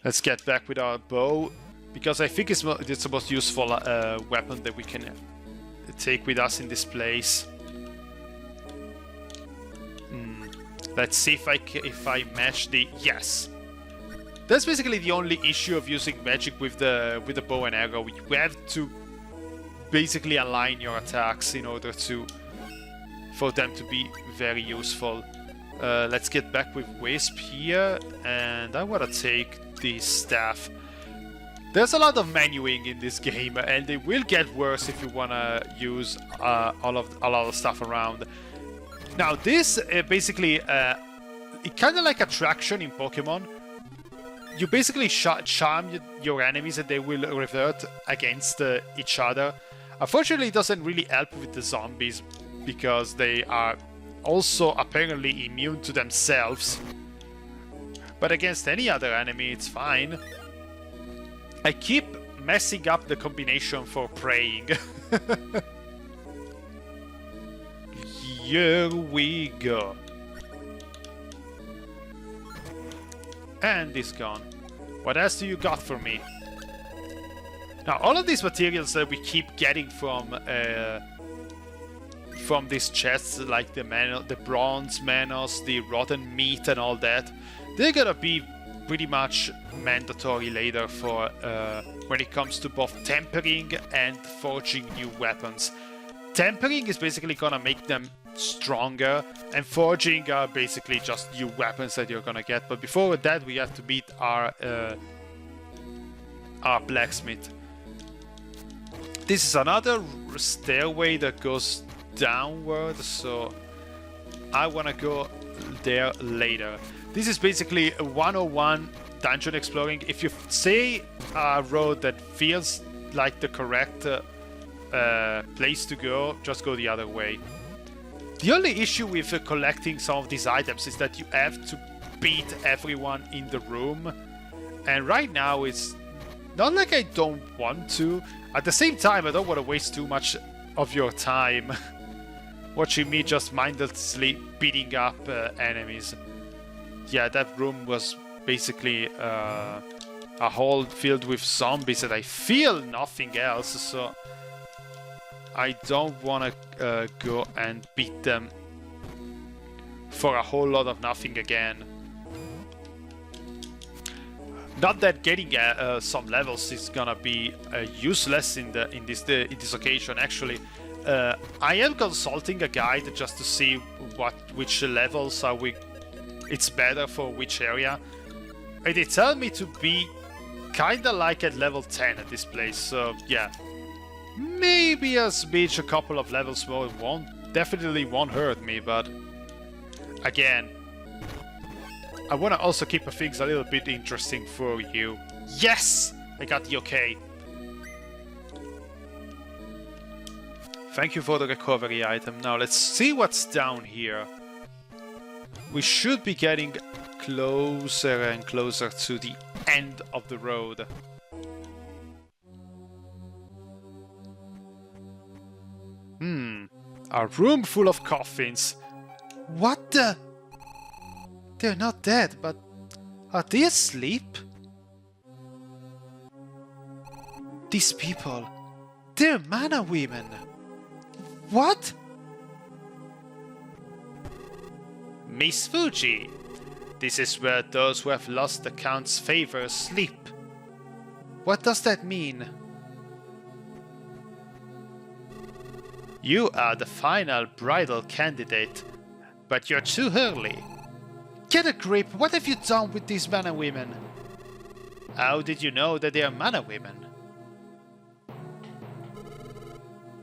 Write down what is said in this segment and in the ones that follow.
Let's get back with our bow, because I think it's the most useful weapon that we can take with us in this place. Let's see if I match the... Yes! That's basically the only issue of using magic with the bow and arrow. You have to basically align your attacks in order for them to be very useful. Let's get back with Wisp here, and I want to take the staff. There's a lot of menuing in this game, and it will get worse if you want to use a lot of stuff around. Now this basically, it's kind of like attraction in Pokemon. You basically charm your enemies and they will revert against each other. Unfortunately, it doesn't really help with the zombies, because they are also apparently immune to themselves. But against any other enemy, it's fine. I keep messing up the combination for praying. Here we go. And it's gone. What else do you got for me? Now, all of these materials that we keep getting from these chests, like the bronze manos, the rotten meat and all that, they're gonna be pretty much mandatory later for when it comes to both tempering and forging new weapons. Tempering is basically gonna make them stronger, and forging are basically just new weapons that you're gonna get. But before that, we have to beat our blacksmith. This is another stairway that goes downward, so I wanna go there later. This is basically a 101 dungeon exploring. If you say a road that feels like the correct place to go, just go the other way. The only issue with collecting some of these items is that you have to beat everyone in the room. And right now it's not like I don't want to. At the same time, I don't want to waste too much of your time watching me just mindlessly beating up enemies. Yeah, that room was basically a hole filled with zombies and I feel nothing else, so I don't want to go and beat them for a whole lot of nothing again. Not that getting some levels is gonna be useless in this occasion. Actually, I am consulting a guide just to see which levels are it's better for which area. And they tell me to be kinda like at level 10 at this place. So yeah. Maybe a smidge, a couple of levels more definitely won't hurt me, but again, I want to also keep things a little bit interesting for you. Yes! I got the okay. Thank you for the recovery item. Now let's see what's down here. We should be getting closer and closer to the end of the road. A room full of coffins. What the? They're not dead, but are they asleep? These people, they're mana women. What? Miss Fuji, this is where those who have lost the Count's favor sleep. What does that mean? You are the final bridal candidate, but you're too early. Get a grip, what have you done with these mana women? How did you know that they are mana women?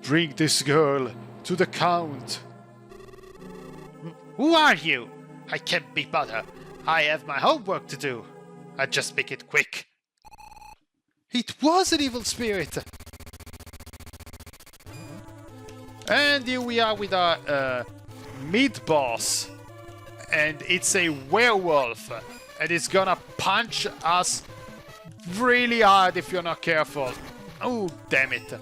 Bring this girl to the Count. Who are you? I can't be bothered. I have my homework to do. I'll just make it quick. It was an evil spirit. And here we are with our mid-boss. And it's a werewolf. And it's gonna punch us really hard if you're not careful. Oh, damn it.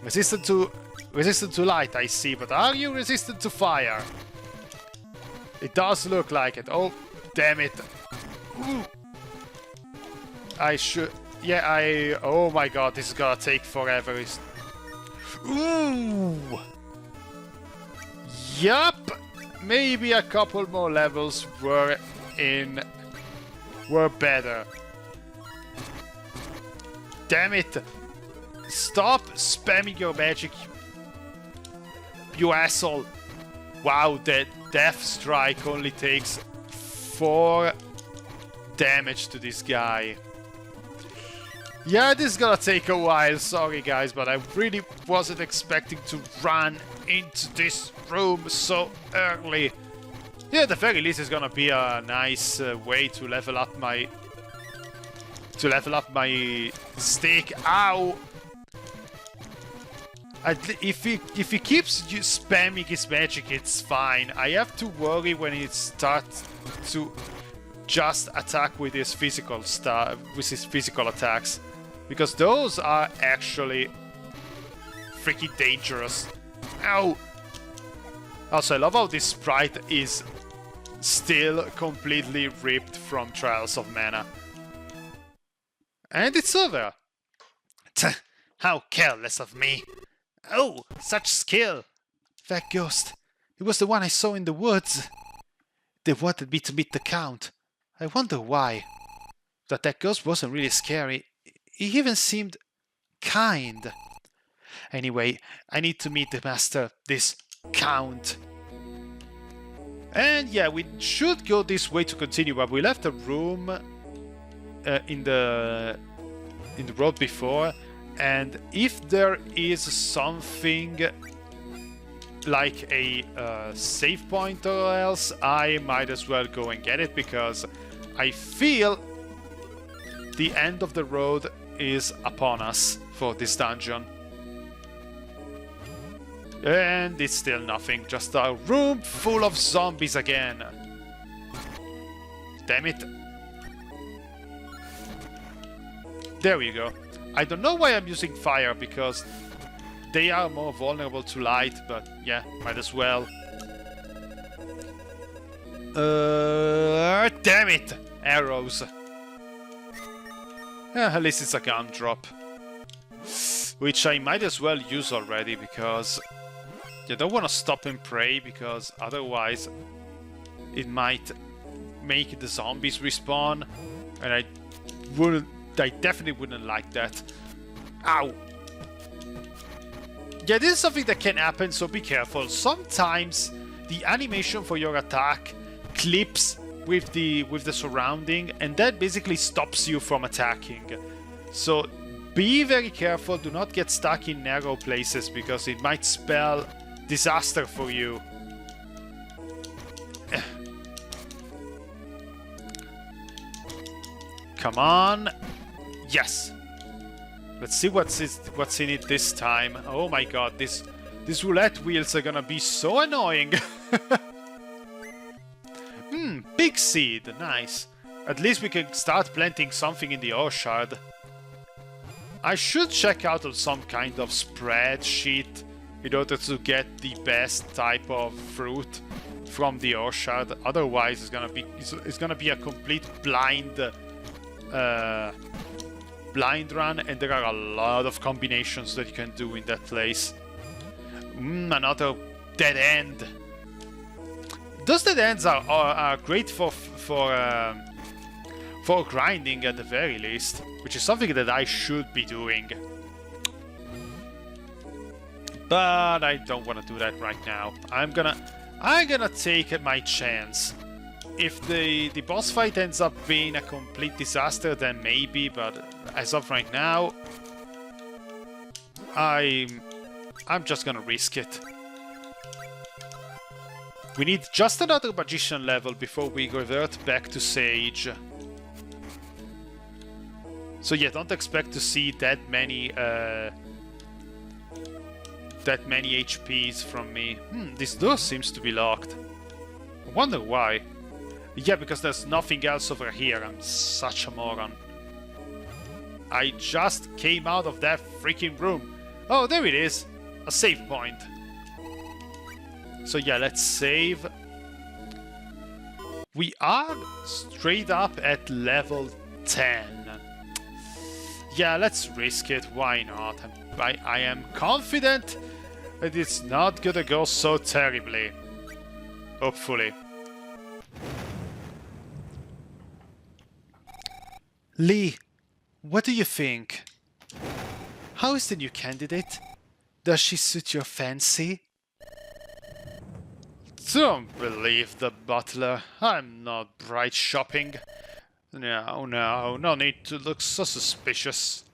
Resistant to light, I see. But are you resistant to fire? It does look like it. Oh, damn it. Ooh. I should... Yeah, oh my god, this is gonna take forever. Ooh! Yup! Maybe a couple more levels were better. Damn it! Stop spamming your magic, you asshole! Wow, the Death Strike only takes 4 damage to this guy. Yeah, this is gonna take a while, sorry guys, but I really wasn't expecting to run into this room so early. Yeah, at the very least it's gonna be a nice way to level up my... stick. Ow! If he keeps spamming his magic, it's fine. I have to worry when he starts to just attack with his physical attacks, because those are actually freaking dangerous. Ow! Also, I love how this sprite is still completely ripped from Trials of Mana. And it's over. How careless of me. Oh, such skill. That ghost. It was the one I saw in the woods. They wanted me to meet the Count. I wonder why. That ghost wasn't really scary. He even seemed kind. Anyway, I need to meet the master, this Count. And yeah, we should go this way to continue, but we left a room in the road before, and if there is something like a save point or else, I might as well go and get it, because I feel the end of the road is upon us for this dungeon. And it's still nothing, just a room full of zombies again. Damn it. There we go. I don't know why I'm using fire, because they are more vulnerable to light, but yeah, might as well. Damn it! Arrows. At least it's a gun drop. Which I might as well use already, because you don't want to stop and pray, because otherwise it might make the zombies respawn, and I definitely wouldn't like that. Ow! Yeah, this is something that can happen, so be careful. Sometimes the animation for your attack clips with the surrounding, and that basically stops you from attacking. So be very careful, do not get stuck in narrow places, because it might spell disaster for you. Come on. Yes. Let's see what's in it this time. Oh my god, these roulette wheels are gonna be so annoying. Big seed, nice. At least we can start planting something in the orchard. I should check out some kind of spreadsheet in order to get the best type of fruit from the orchard. Otherwise, it's gonna be a complete blind run, and there are a lot of combinations that you can do in that place. Another dead end. Those dead ends are great for grinding at the very least, which is something that I should be doing. But I don't want to do that right now. I'm gonna take my chance. If the boss fight ends up being a complete disaster, then maybe, but as of right now, I'm just gonna risk it. We need just another magician level before we revert back to Sage. So yeah, don't expect to see that many HPs from me. This door seems to be locked. I wonder why. Yeah, because there's nothing else over here. I'm such a moron. I just came out of that freaking room. Oh, there it is. A save point. So yeah, let's save. We are straight up at level 10. Yeah, let's risk it. Why not? I am confident that it's not gonna go so terribly. Hopefully. Lee, what do you think? How is the new candidate? Does she suit your fancy? Don't believe the butler. I'm not bright shopping. No need to look so suspicious.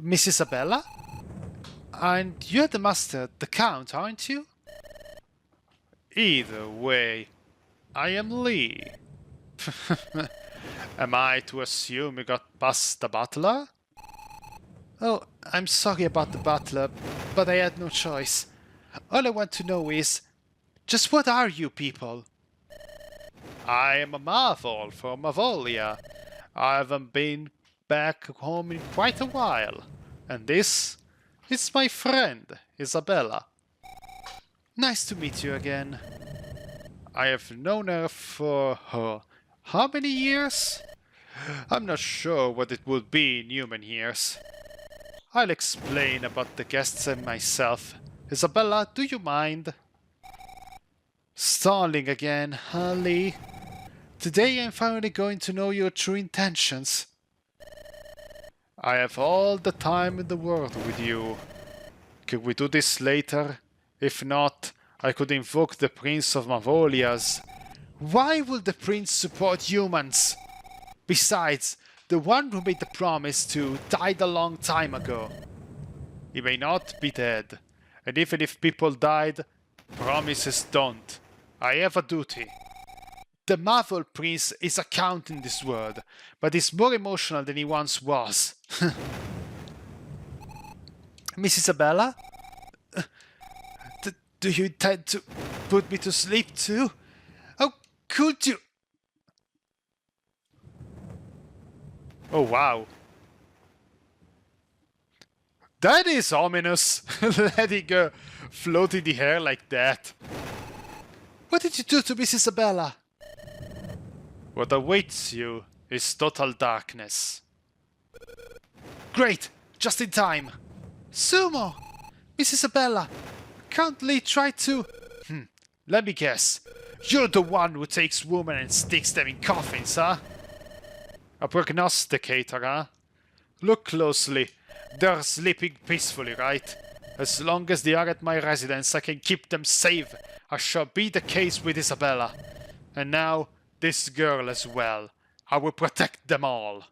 Miss Isabella? And you're the master, the count, aren't you? Either way, I am Lee. Am I to assume you got past the butler? Oh, I'm sorry about the butler, but I had no choice. All I want to know is, just what are you people? I am a Marvel from Mavolia. I haven't been back home in quite a while. And this is my friend, Isabella. Nice to meet you again. I have known her for how many years? I'm not sure what it would be in human years. I'll explain about the guests and myself. Isabella, do you mind? Stalling again, huh, Lee? Today I'm finally going to know your true intentions. I have all the time in the world with you. Could we do this later? If not, I could invoke the Prince of Mavolias. Why would the Prince support humans? Besides, the one who made the promise to died a long time ago. He may not be dead. And even if people died, promises don't. I have a duty. The Marvel Prince is a count in this world, but is more emotional than he once was. Miss Isabella? Do you intend to put me to sleep too? How could you? Oh wow. That is ominous. Letting her float in the air like that. What did you do to Miss Isabella? What awaits you is total darkness. Great! Just in time! Sumo! Miss Isabella! Can't Lee try to... Let me guess. You're the one who takes women and sticks them in coffins, huh? A prognosticator, huh? Look closely. They're sleeping peacefully, right? As long as they are at my residence, I can keep them safe, as shall be the case with Isabella. And now, this girl as well. I will protect them all.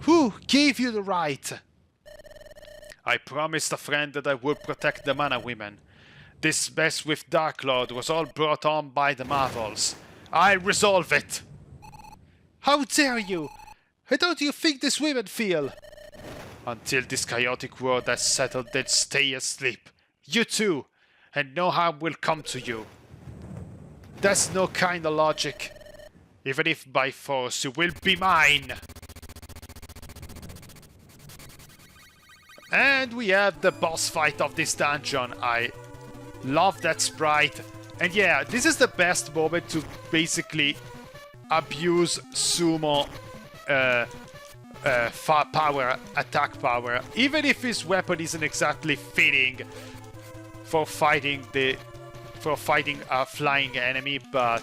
Who gave you the right? I promised a friend that I would protect the Mana women. This mess with Dark Lord was all brought on by the Marvels. I'll resolve it! How dare you! How do you think these women feel? Until this chaotic world has settled, then stay asleep. You too! And no harm will come to you. That's no kind of logic. Even if by force, you will be mine! And we have the boss fight of this dungeon. I love that sprite. And yeah, this is the best moment to basically abuse Sumo attack power. Even if his weapon isn't exactly fitting for fighting a flying enemy, but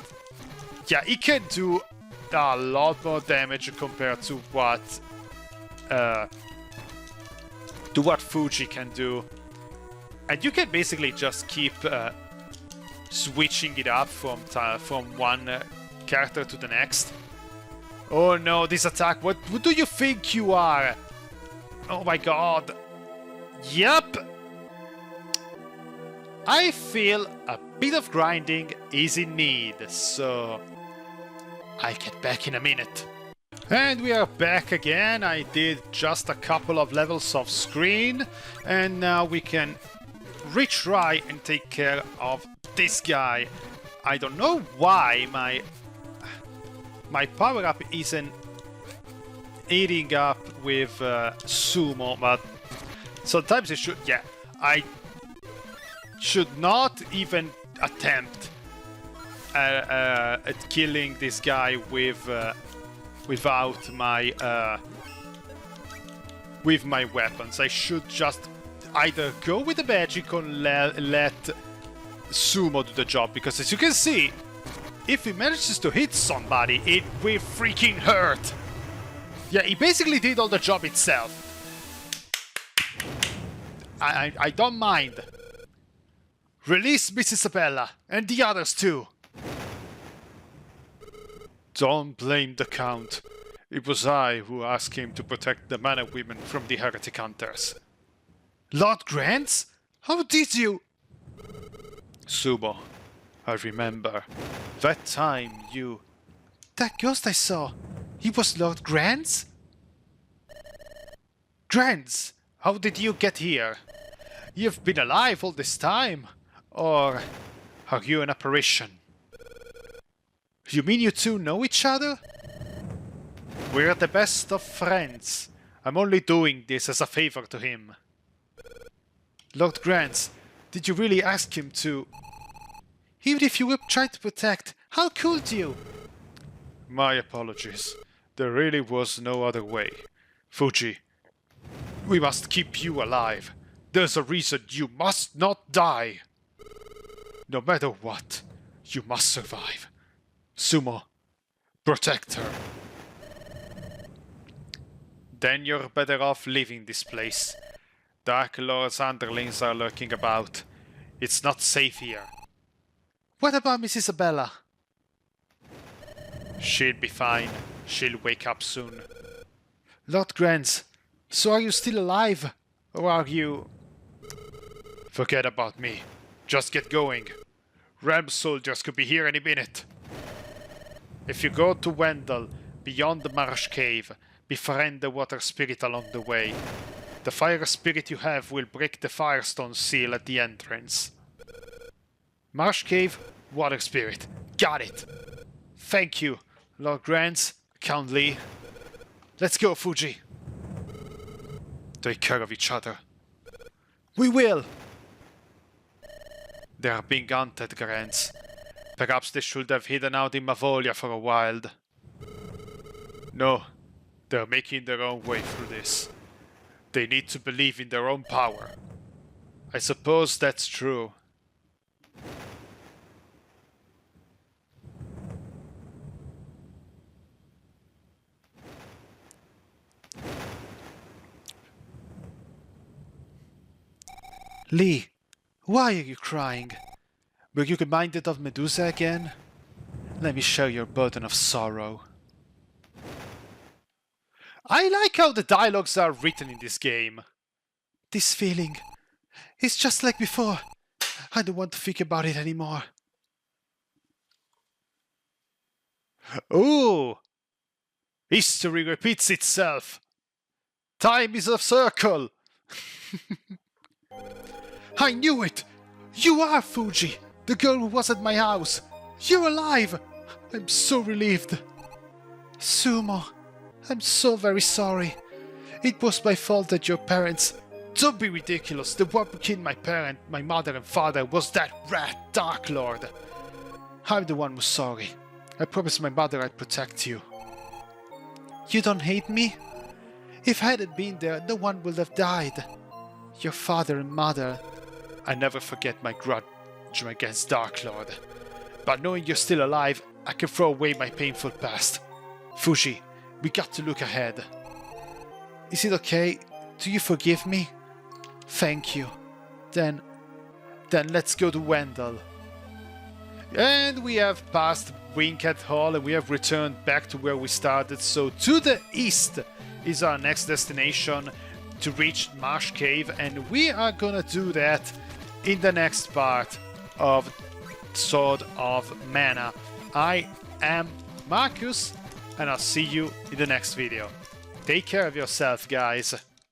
yeah, he can do a lot more damage compared to what Fuji can do. And you can basically just keep switching it up from one character to the next. Oh no, this attack, what do you think you are? Oh my god. Yep. I feel a bit of grinding is in need, so I'll get back in a minute. And we are back again. I did just a couple of levels of screen, and now we can retry and take care of this guy. I don't know why my power-up isn't eating up with Sumo, but sometimes it should. Yeah, I should not even attempt at killing this guy with without my with my weapons. I should just either go with the magic or let Sumo do the job, because as you can see, if he manages to hit somebody, it will freaking hurt. Yeah, he basically did all the job itself. I don't mind. Release Miss Isabella and the others too. Don't blame the Count. It was I who asked him to protect the Mana women from the heretic hunters. Lord Granz? How did you? Sumo, I remember. That time you... That ghost I saw, he was Lord Granz? Granz, how did you get here? You've been alive all this time? Or are you an apparition? You mean you two know each other? We're the best of friends. I'm only doing this as a favor to him. Lord Granz, did you really ask him to... Even if you were trying to protect, how could you? My apologies. There really was no other way. Fuji, we must keep you alive. There's a reason you must not die. No matter what, you must survive. Sumo, protect her. Then you're better off leaving this place. Dark Lord's underlings are lurking about. It's not safe here. What about Miss Isabella? She'll be fine. She'll wake up soon. Lord Granz, so are you still alive? Or are you... Forget about me. Just get going. Ram soldiers could be here any minute. If you go to Wendell, beyond the marsh cave, befriend the water spirit along the way. The fire spirit you have will break the firestone seal at the entrance. Marsh cave, water spirit. Got it. Thank you, Lord Granz, Count Lee. Let's go, Fuji. Take care of each other. We will. They are being hunted, Granz. Perhaps they should have hidden out in Mavolia for a while. No, they're making their own way through this. They need to believe in their own power. I suppose that's true. Lee, why are you crying? Were you reminded of Medusa again? Let me share your burden of sorrow. I like how the dialogues are written in this game. This feeling, it's just like before. I don't want to think about it anymore. Ooh! History repeats itself. Time is a circle. I knew it! You are Fuji, the girl who was at my house. You're alive! I'm so relieved. Sumo, I'm so very sorry. It was my fault that your parents... Don't be ridiculous. The one who killed my mother and father was that rat Dark Lord. I'm the one who's sorry. I promised my mother I'd protect you. You don't hate me? If I hadn't been there, no one would have died. Your father and mother... I never forget my grudge against Dark Lord. But knowing you're still alive, I can throw away my painful past. Fuji, we got to look ahead. Is it okay? Do you forgive me? Thank you. Then let's go to Wendell. And we have passed Winkhead Hall and we have returned back to where we started. So to the east is our next destination to reach Marsh Cave, and we are gonna do that in the next part of Sword of Mana. I am Markus, and I'll see you in the next video. Take care of yourself, guys.